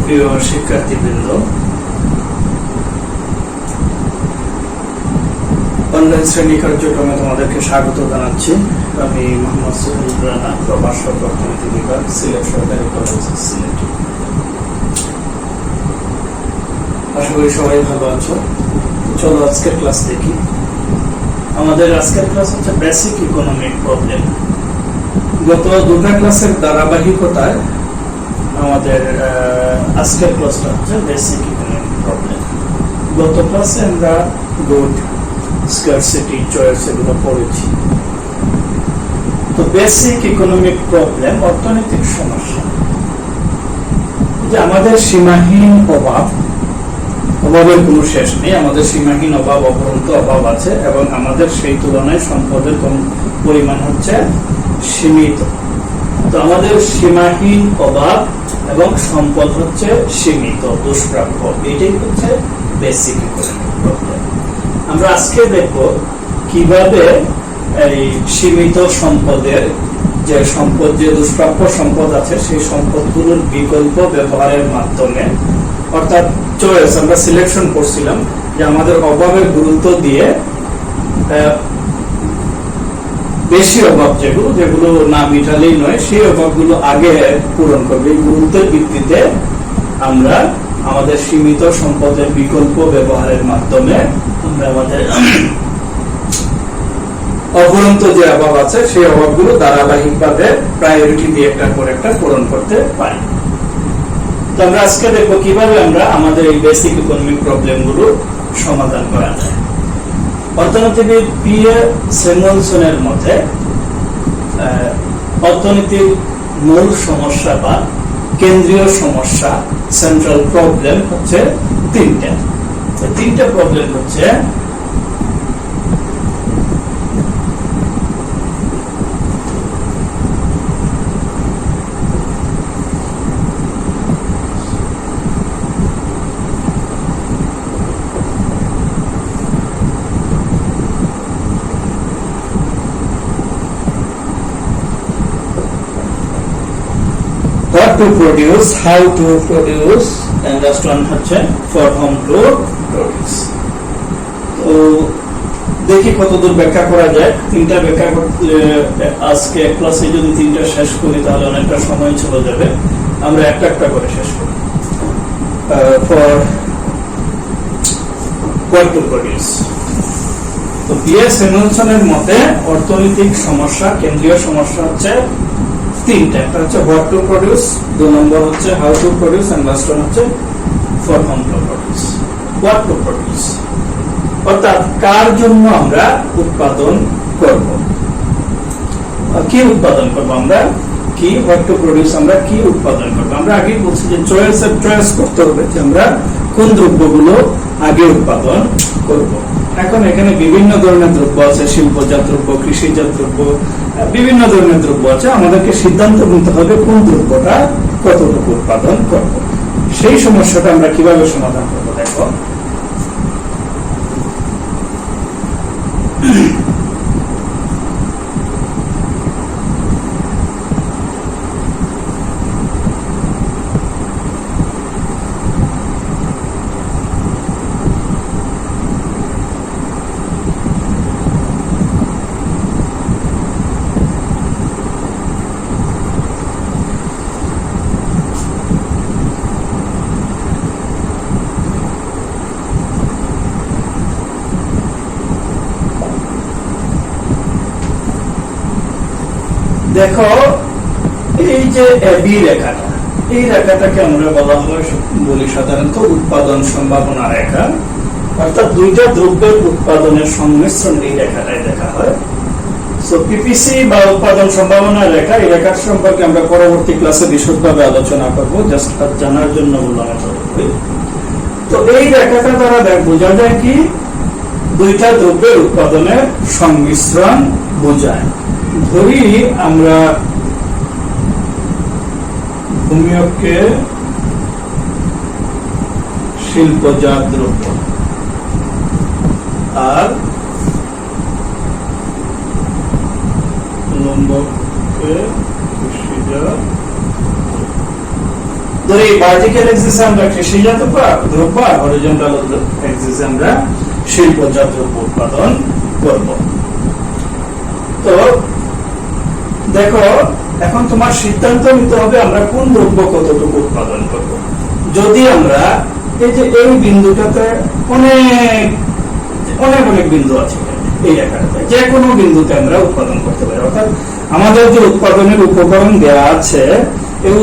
প্রিয় শিক্ষার্থীবৃন্দ, অনলাইন শ্রেণী কার্যক্রমে তোমাদেরকে স্বাগত জানাচ্ছি। আমি মোহাম্মদ সোহেল রানা, প্রভাষক অর্থনীতি বিভাগ, সিলেট সরকারি কলেজ, সিলেট। আশা করি সবাই ভালো আছো। চলো আজকের ক্লাস দেখি। আমাদের আজকের ক্লাস হচ্ছে বেসিক ইকোনমিক প্রবলেম। গত দুটো ক্লাসের ধারাবাহিকতায় আমাদের আজকের ক্লাসটা হচ্ছে বেসিক ইকোনমিক প্রবলেম। গত ক্লাসে আমরা গুড, স্কারসিটি, চয়েস এগুলো পড়েছি। তো বেসিক ইকোনমিক প্রবলেম অর্থনৈতিক সমস্যা, যে আমাদের সীমাহীন অভাবের কোনো শেষ নেই। আমাদের সীমাহীন অভাব, অপরন্ত অভাব আছে এবং আমাদের সেই তুলনায় সম্পদের পরিমাণ হচ্ছে সীমিত। তো আমাদের সীমাহীন অভাব এবং সম্পদ হচ্ছে সীমিত, দুষ্প্রাপ্য। এটাই হচ্ছে বেসিক ইকোনমিক প্রবলেম। আমরা আজকে দেখব কিভাবে এই সীমিত সম্পদের যে দুষ্প্রাপ্য সম্পদ আছে সেই সম্পদগুলোর বিকল্প ব্যবহারের মাধ্যমে, অর্থাৎ চয়েস, আমরা সিলেকশন করছিলাম যে আমাদের অভাবের গুরুত্ব দিয়ে বেশি অভাব যেগুলো না মিটালেই নয়, সেই অভাবগুলো আগে পূরণ করবে। এই গুরুত্বের ভিত্তিতে আমরা আমাদের সীমিত সম্পদের বিকল্প ব্যবহারের মাধ্যমে আমরা আমাদের অপরন্ত যে অভাব আছে সেই অভাবগুলো ধারাবাহিকভাবে প্রায়োরিটি দিয়ে একটার পর একটা পূরণ করতে পারি। তো আমরা আজকে দেখবো কিভাবে আমরা আমাদের এই বেসিক ইকোনমিক প্রবলেম গুলো সমাধান করা যায়। অর্থনীতিবিদ পি.এ. স্যামুয়েলসনের মতে অর্থনীতির মূল সমস্যা বা কেন্দ্রীয় সমস্যা, সেন্ট্রাল প্রবলেম হচ্ছে তিনটা প্রবলেম হচ্ছে what to produce, how to produce, and last one হচ্ছে for whom to produce। তো দেখি কতদূর ব্যাখ্যা করা যায়। তিনটা ব্যাখ্যা আজকে ক্লাসে যদি তিনটা শেষ করি তাহলে অনেকটা সময় চলে যাবে। আমরা একটা করে শেষ করি। for what to produce, তো পি.এ. স্যামুয়েলসনের মতে অর্থনৈতিক সমস্যা, কেন্দ্রীয় সমস্যা হচ্ছে তিনটা। একটা হচ্ছে what to produce, 2 নম্বর হচ্ছে how to produce, and last one হচ্ছে for whom to produce। what to produce অর্থাৎ কার জন্য আমরা উৎপাদন করব, কি উৎপাদন করব আমরা, কি what to produce আমরা কি উৎপাদন করব। আমরা আগে বলছি যে চয়েস করতে হবে যে আমরা কোন দ্রব্যগুলো আগে উৎপাদন করব। এখন এখানে বিভিন্ন ধরনের দ্রব্য আছে, শিল্পজাত দ্রব্য, কৃষিজাত দ্রব্য, বিভিন্ন ধরনের দ্রব্য আছে। আমাদেরকে সিদ্ধান্ত নিতে হবে কোন দ্রব্যটা কতটুকু উৎপাদন করব। সেই সমস্যাটা আমরা কিভাবে সমাধান করব দেখো। দেখো এই যে বি রেখাটা, এই রেখাটাকে আমরা বলি সাধারণত উৎপাদন সম্ভাবনা রেখা, অর্থাৎ দুইটা দ্রব্যের উৎপাদনের সংমিশ্রণ এই রেখাটাই দেখা হয়। সো পিপিসি বা উৎপাদন সম্ভাবনা রেখা, এই রেখার সম্পর্কে আমরা পরবর্তী ক্লাসে বিশদভাবে আলোচনা করব, জাস্ট জানার জন্য বললাম। তো এই রেখাটা দ্বারা বোঝা যায় কি, দুইটা দ্রব্যের উৎপাদনের সংমিশ্রণ বোঝায়। ধরি আমরা ভূমিয়কে শিল্পজাত দ্রব্য আর লম্বকে কৃষিজাত ধরি ভার্টিক্যাল এক্সিসে আমরা কৃষিজাত দ্রব্য আর হরিজন্টাল এক্সিসে আমরা শিল্পজাত দ্রব্য উৎপাদন করব। তো দেখো এখন তোমার সিদ্ধান্ত নিতে হবে আমরা কোন দ্রব্য কতটুকু উৎপাদন করব। যদি আমরা এই যে এই বিন্দুটাতে অনেক অনেক অনেক বিন্দু আছে, এই রেখাটাতে যে কোনো বিন্দুতে আমরা উৎপাদন করতে পারি, অর্থাৎ আমাদের যে উৎপাদনের উপকরণ দেওয়া আছে এই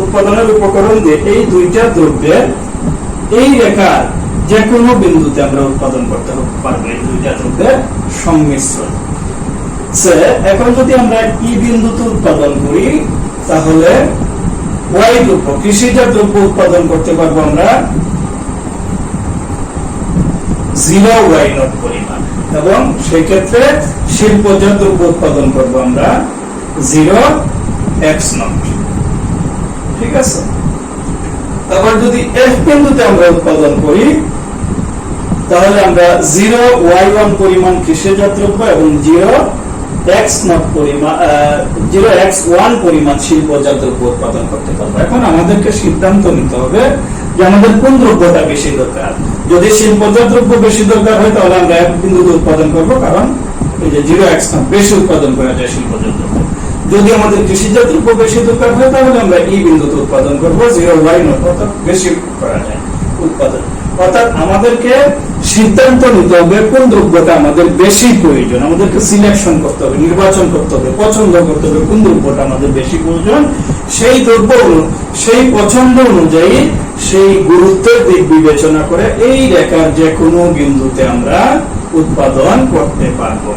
উৎপাদনের উপকরণ দিয়ে এই দুইটা দ্রব্যের এই রেখার যে কোনো বিন্দুতে আমরা উৎপাদন করতে পারবো এই দুইটা দ্রব্যের সংমিশ্রণ। এখন যদি আমরা ই বিন্দুতে উৎপাদন করি তাহলে ওয়াই দ্রব্য কৃষিজাত দ্রব্য উৎপাদন করতে পারবো আমরা 0y0 পরিমাণ, এবং সেই ক্ষেত্রে শিল্পজাত দ্রব্য উৎপাদন করব আমরা 0x0। ঠিক আছে, আবার যদি এফ বিন্দুতে আমরা উৎপাদন করি তাহলে আমরা 0y1 পরিমাণ কৃষিজাত দ্রব্য এবং 0x1 পরিমাণ শিল্পজাত দ্রব্য উৎপাদন করতে পারবো। এখন আমাদেরকে সিদ্ধান্ত নিতে হবে যে আমাদের কোন দ্রব্যটা বেশি দরকার। যদি শিল্পজাত দ্রব্য বেশি দরকার হয় তাহলে আমরা এক বিন্দুতে উৎপাদন করব, কারণ এই যে 0x0 বেশি উৎপাদন করা যায় শিল্পজাত দ্রব্য। যদি আমাদের কৃষিজাত দ্রব্য বেশি দরকার হয় তাহলে আমরা এই বিন্দুতে উৎপাদন করব, 0y0 অর্থাৎ বেশি করা যায় উৎপাদন। অর্থাৎ আমাদেরকে সিদ্ধান্ত নিতে হবে কোন দ্রব্যটা আমাদের বেশি প্রয়োজন, আমাদেরকে সিলেকশন করতে হবে, নির্বাচন করতে হবে, পছন্দ করতে হবে কোন দ্রব্যটা আমাদের বেশি প্রয়োজন। সেই দ্রব্য সেই পছন্দ অনুযায়ী সেই গুরুত্বের দিক বিবেচনা করে এই রেখার যে কোনো বিন্দুতে আমরা উৎপাদন করতে পারবো।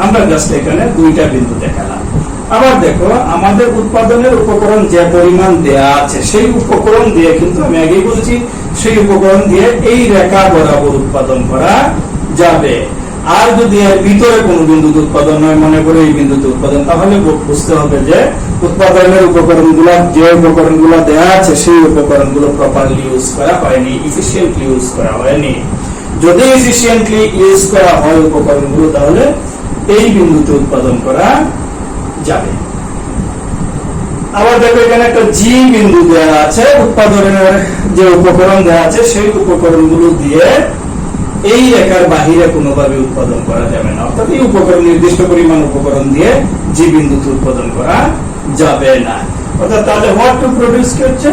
আমরা জাস্ট এখানে দুইটা বিন্দু দেখালাম। আবার দেখো আমাদের উৎপাদনের উপকরণ যে পরিমাণ দেয়া আছে সেই উপকরণ দিয়ে, কিন্তু আমি আগেই বলেছি সেই উপকরণ দিয়ে এই রেখা বরাবর উৎপাদন করা যাবে। আর যদি এর ভিতরে কোনো বিন্দুতে উৎপাদন হয়, মনে করে এই বিন্দুতে উৎপাদন, তাহলে বুঝতে হবে যে উৎপাদনের উপকরণগুলো যে উপকরণগুলো দেয়া আছে সেই উপকরণগুলো প্রপারলি ইউজ করা হয়নি, এফিশিয়েন্টলি ইউজ করা হয়নি। যদি এফিশিয়েন্টলি ইউজ করা হয় উপকরণগুলো তাহলে এই বিন্দুতে উৎপাদন করা যাবে। আবার দেখো এখানে একটা জি বিন্দু দেওয়া আছে, উৎপাদনের যে উপকরণ দেওয়া আছে সেই উপকরণগুলো দিয়ে এই রেখার বাহিরে কোনোভাবে উৎপাদন করা যাবে না, অর্থাৎ এই উপকরণ নির্দিষ্ট পরিমাণ উপকরণ দিয়ে জি বিন্দুতে উৎপাদন করা যাবে না। অর্থাৎ তাহলে হোয়াট টু প্রডিউস কি হচ্ছে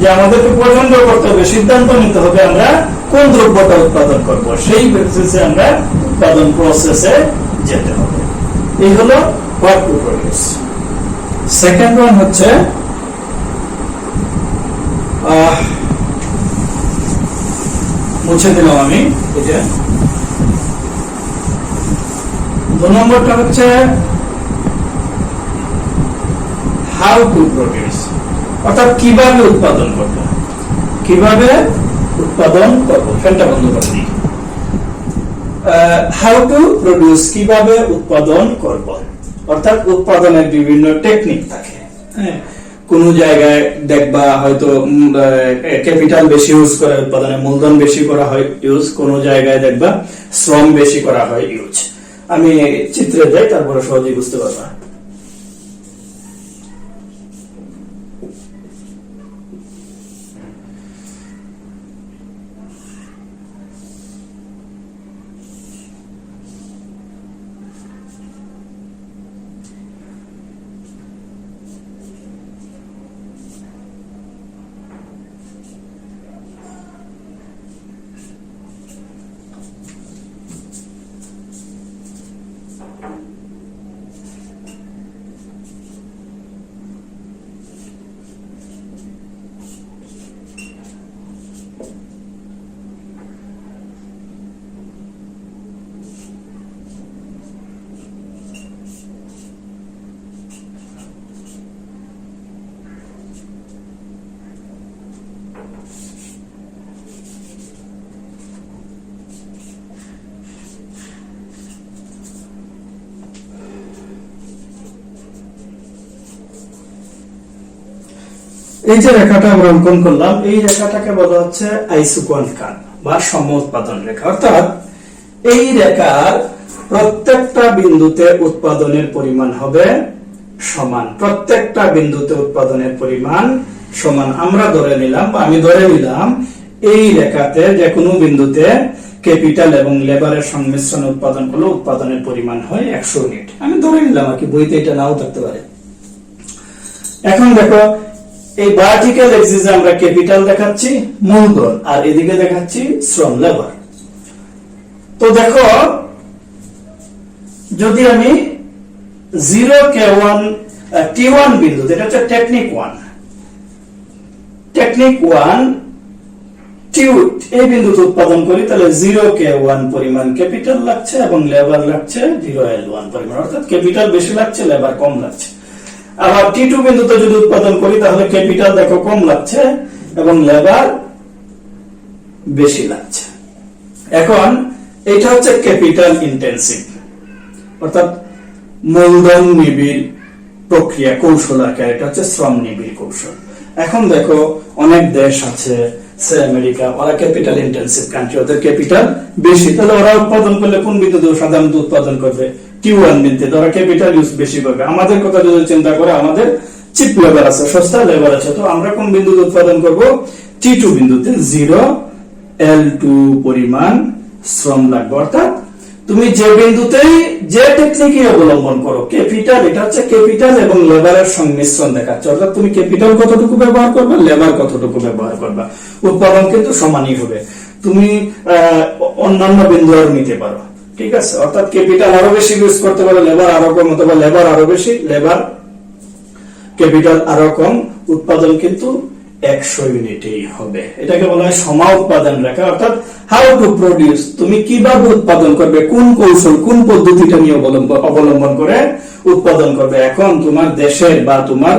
যে আমাদেরকে পছন্দ করতে হবে, সিদ্ধান্ত নিতে হবে আমরা কোন দ্রব্যটা উৎপাদন করব, সেই বেসিসে আমরা উৎপাদন প্রসেসে যেতে হবে। এই হলো what to produce. Second one হচ্ছে মুছে দিলাম আমি, এই যে 2 নম্বরটা হচ্ছে হাউ টু প্রডিউস, অর্থাৎ কিভাবে উৎপাদন করব, কিভাবে উৎপাদন করব। ফ্যানটা বন্ধ করে দিই। হাউ টু প্রডিউস, কিভাবে উৎপাদন করব, অর্থাৎ উৎপাদনের বিভিন্ন টেকনিক থাকে। কোন জায়গায় দেখবা হয়তো ক্যাপিটাল বেশি ইউজ করে উৎপাদনে, মূলধন বেশি করা হয় ইউজ, কোন জায়গায় দেখবা শ্রম বেশি করা হয় ইউজ। আমি চিত্রে যাই, তারপরে সহজেই বুঝতে পারবা। এই যে রেখাটা আমরা অঙ্কন করলাম, এই রেখাটাকে বলা হচ্ছে আইসোকোয়ান বা সম উৎপাদন রেখা। অর্থাৎ এই রেখার প্রত্যেকটা বিন্দুতে উৎপাদনের পরিমাণ হবে সমান, প্রত্যেকটা বিন্দুতে উৎপাদনের পরিমাণ সমান আমরা ধরে নিলাম, আমি ধরে নিলাম এই রেখাতে যে কোনো বিন্দুতে ক্যাপিটাল এবং লেবারের সংমিশ্রণে উৎপাদন করলে উৎপাদনের পরিমাণ হয় 100 ইউনিট। আমি ধরে নিলাম আর কি, বইতে এটা নাও থাকতে পারে। এখন দেখো এই ভার্টিক্যাল এক্সিসে আমরা ক্যাপিটাল দেখাচ্ছি মূলধন, আর এদিকে দেখাচ্ছি শ্রম লেবার। তো দেখো যদি আমি 0K1 T1 বিন্দু, এটা হচ্ছে টেকনিক 1 T এই বিন্দুতে উৎপাদন করি, তাহলে 0K1 পরিমাণ ক্যাপিটাল লাগছে এবং লেবার লাগছে 0L1 পরিমাণ, অর্থাৎ ক্যাপিটাল বেশি লাগছে, লেবার কম লাগছে। আবার T2 বিন্দুতে যদি উৎপাদন করি তাহলে ক্যাপিটাল দেখো কম লাগছে এবং লেবার বেশি লাগছে। এখন এটা হচ্ছে ক্যাপিটাল ইন্টেনসিভ, অর্থাৎ মূলধন নিবিড় প্রক্রিয়া কৌশল, আর এটা হচ্ছে শ্রম নিবিড় কৌশল। এখন দেখো অনেক দেশ আছে, সে আমেরিকা, ওরা ক্যাপিটাল ইন্টেনসিভ কান্ট্রি, ওদের ক্যাপিটাল বেশি, তাহলে ওরা উৎপাদন করলে কোন বিন্দুতে সাধারণত উৎপাদন করবে? T1 বিন্দুতে, ওরা ক্যাপিটাল ইউজ বেশি করবে। আমাদের কথা যদি চিন্তা করে, আমাদের চিপ লেবার আছে, সস্তা লেবার আছে, তো আমরা কোন বিন্দুতে উৎপাদন করব? T2 বিন্দুতে 0L2 পরিমাণ শ্রম লাগবে। অর্থাৎ তুমি যে বিন্দুতেই যে টেকনিকই অবলম্বন করো, ক্যাপিটাল, এটা হচ্ছে ক্যাপিটাল এবং লেবারের সংমিশ্রণ দেখাচ্ছে, অর্থাৎ তুমি ক্যাপিটাল কতটুকু ব্যবহার করবে, লেবার কতটুকু ব্যবহার করবে, উৎপাদন কিন্তু সমানই হবে। তুমি অন্যান্য বিন্দু আরো নিতে পারো, ঠিক আছে? অর্থাৎ ক্যাপিটাল আরো বেশি ইউজ করতে পারো, লেবার আরো কম, অথবা লেবার আরো বেশি, লেবার ক্যাপিটাল আরো কম, উৎপাদন কিন্তু 100 ইউনিটেই হবে। এটাকে বলা হয় সমা উৎপাদন রেখা, অর্থাৎ হাউ টু প্রডিউস, তুমি কিভাবে উৎপাদন করবে, কোন কৌশল, কোন পদ্ধতিটা নিয়ে অবলম্বন করে উৎপাদন করবে। এখন তোমার দেশের বা তোমার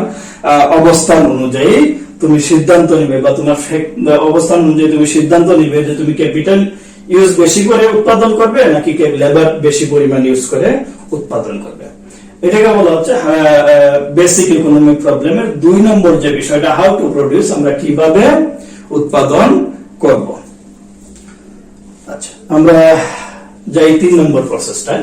অবস্থান অনুযায়ী তুমি সিদ্ধান্ত নিবে, বা তোমার অবস্থান অনুযায়ী তুমি সিদ্ধান্ত নিবে যে তুমি ক্যাপিটাল ইউজ বেশি করে উৎপাদন করবে নাকি লেবার বেশি পরিমাণ ইউজ করে উৎপাদন করবে। এটাকে বলা হচ্ছে বেসিক ইকোনমিক প্রবলেমের 2 নম্বর যে বিষয়টা, হাউ টু প্রডিউস, আমরা কিভাবে উৎপাদন করব। আচ্ছা, আমরা যাই 3 নম্বর প্রসেসটা।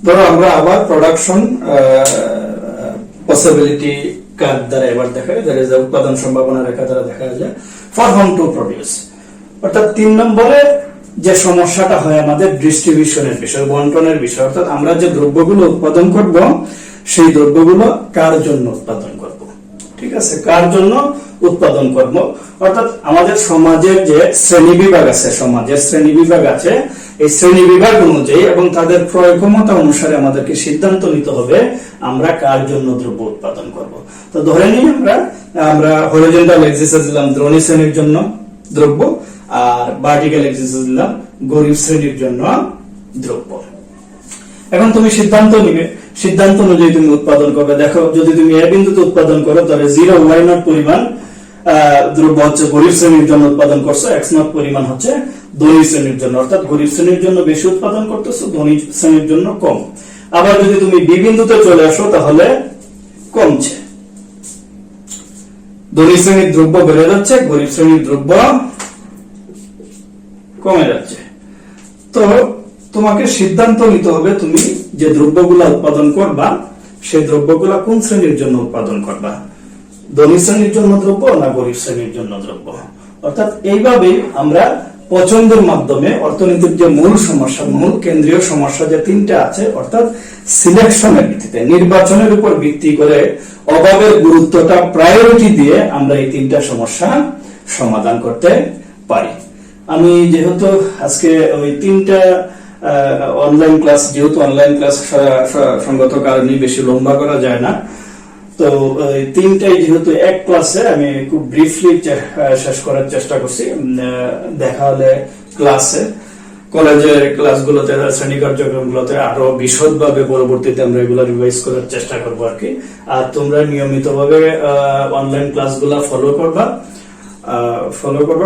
ধরো আমরা আবার প্রোডাকশন পসিবিলিটি কার্ড দ্বারা এবার দেখা যায়, যে উৎপাদন সম্ভাবনা রেখা দ্বারা দেখা যায় ফর হোম টু প্রডিউস। অর্থাৎ 3 নম্বরে যে সমস্যাটা হয় আমাদের ডিস্ট্রিবিউশনের বিষয়, বন্টনের বিষয়, অর্থাৎ আমরা যে দ্রব্যগুলো উৎপাদন করব সেই দ্রব্যগুলো কার জন্য উৎপাদন করব, ঠিক আছে, কার জন্য উৎপাদন করব। অর্থাৎ আমাদের সমাজের যে শ্রেণী বিভাগ আছে, সমাজের শ্রেণী বিভাগ আছে, এই শ্রেণী বিভাগ অনুযায়ী এবং তাদের ক্রয় ক্ষমতা অনুসারে আমাদেরকে সিদ্ধান্ত নিতে হবে আমরা কার জন্য দ্রব্য উৎপাদন করব। তো ধরে নিই আমরা হরিজন্টাল এক্সিসে দিলাম ধনী শ্রেণীর জন্য দ্রব্য, আর ভার্টিক্যাল এক্সিসে দিলাম গরিব শ্রেণীর জন্য দ্রব্য। এখন তুমি সিদ্ধান্ত নিবে, সিদ্ধান্ত অনুযায়ী তুমি উৎপাদন করবে। দেখো যদি তুমি এ বিন্দুতে উৎপাদন করো তাহলে 0Y0 পরিমাণ দ্রব্য হচ্ছে গরিব শ্রেণীর জন্য উৎপাদন করছো, X0 পরিমাণ হচ্ছে ধনী শ্রেণীর জন্য, অর্থাৎ গরিব শ্রেণীর জন্য বেশি উৎপাদন করতেছো, ধনী শ্রেণীর জন্য কম। আবার যদি তুমি বি বিন্দুতে চলে আসো তাহলে কমছে, ধনী শ্রেণীর দ্রব্য বেড়ে যাচ্ছে, গরিব শ্রেণীর দ্রব্য কমে যাচ্ছে। তো তোমাকে সিদ্ধান্ত নিতে হবে তুমি যে দ্রব্যগুলা উৎপাদন করবা সেই দ্রব্যগুলা কোন শ্রেণীর জন্য উৎপাদন করবা, ধনী শ্রেণীর জন্য দ্রব্য না গরিব শ্রেণীর জন্য দ্রব্য। অর্থাৎ এইভাবে আমরা পছন্দের মাধ্যমে অর্থনীতির যে মূল সমস্যা, মূল কেন্দ্রীয় সমস্যা যে তিনটা আছে, অর্থাৎ সিলেকশনের ভিত্তিতে, নির্বাচনের উপর ভিত্তি করে অভাবের গুরুত্বটা প্রায়োরিটি দিয়ে আমরা এই তিনটা সমস্যা সমাধান করতে পারি। আমি যেহেতু আজকে ওই তিনটা অনলাইন ক্লাস, যেহেতু অনলাইন ক্লাস সঙ্গত কারণে বেশি লম্বা করা যায় না, তো তিনটাই যেহেতু এক ক্লাসে আমি খুব ব্রিফলি শেষ করার চেষ্টা করছি। দেখা হলে ক্লাসে, কলেজের ক্লাসগুলোতে, শ্রেণী কার্যক্রমগুলোতে আরো বিশদভাবে পরবর্তীতে আমরা এগুলো রিভাইজ করার চেষ্টা করবো আর কি। আর তোমরা নিয়মিতভাবে অনলাইন ক্লাসগুলো ফলো করবা।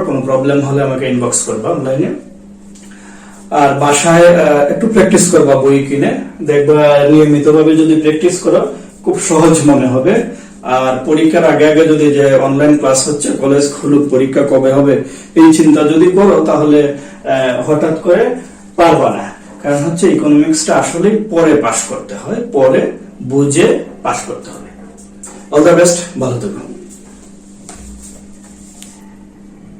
কোনো প্রবলেম হলে আমাকে ইনবক্স করবা অনলাইনে। আর বাসায় একটু প্র্যাকটিস করবা, বই কিনে দেখবা, নিয়মিতভাবে যদি প্র্যাকটিস করো খুব সহজ মনে হবে। আর পরীক্ষার আগে আগে যদি যে অনলাইন ক্লাস হচ্ছে, কলেজ খুলুক, পরীক্ষা কবে হবে এই চিন্তা যদি করো, তাহলে হঠাৎ করে পারবা না। কারণ হচ্ছে ইকোনমিক্সটা আসলে পরে পাস করতে হয়, পরে বুঝে পাস করতে হবে। অল দ্য বেস্ট, ভালো থেকো।